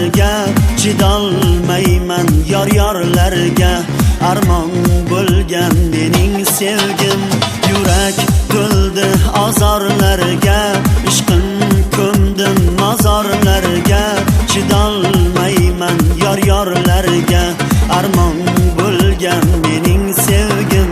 azorlarga chidolmayman yor-yorlarga. Armon bo'lgan mening sevgim, yurak to'ldi azorlarga. Ishqim ko'mdim mozorlarga, chidolmayman yor-yorlarga. Armon bo'lgan mening sevgim,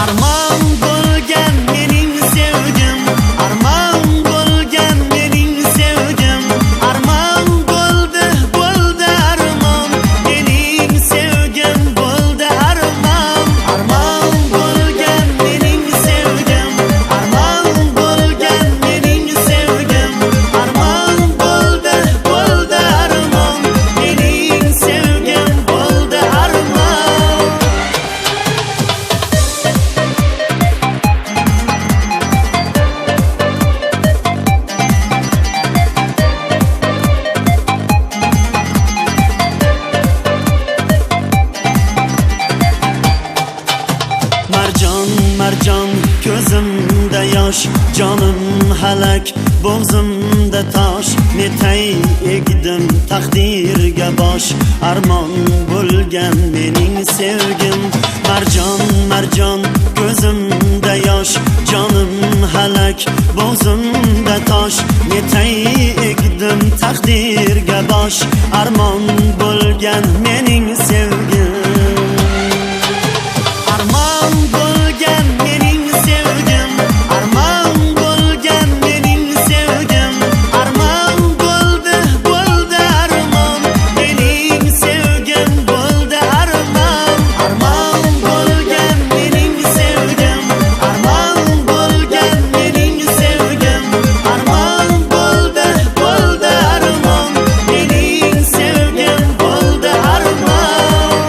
armon bo'lgan mening sevgim, armon bo'lgan mening sevgim. Armon bo'ldi armon, mening sevgim bo'ldi armon. Armon bo'lgan mening sevgim, armon bo'lgan mening sevgim. Armon bo'ldi armon, mening sevgim bo'ldi armon. Marjon marjon ko'zimda yosh, jonim halak bo'g'zimda tosh. Netay egdim taqdirga bosh, armon bo'lgan mening sevgim. Marjon marjon ko'zimda yosh, jonim halak bo'g'zimda tosh. Netay egdim taqdirga bosh, armon bo'lgan mening sevgim. Armon bo'lgan mening sevgim, armon bo'lgan mening sevgim. Armon bo'ldi armon, mening sevgim bo'ldi armon. Armon bo'lgan mening sevgim, armon bo'lgan mening sevgim. Armon bo'ldi armon, mening sevgim bo'ldi armon.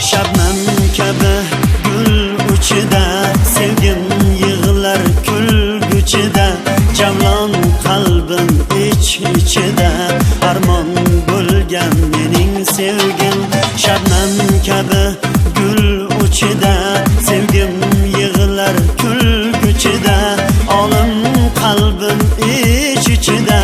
Shabnam kabi gul uchida, sevgim yig'lar kulguchida. Javlon qalbim ich-ichida, armon bo'lgan mening sevgim. Shabnam kabi gul uchida, sevgim yig'lar kulguchida. Olim qalbim ich-ichida,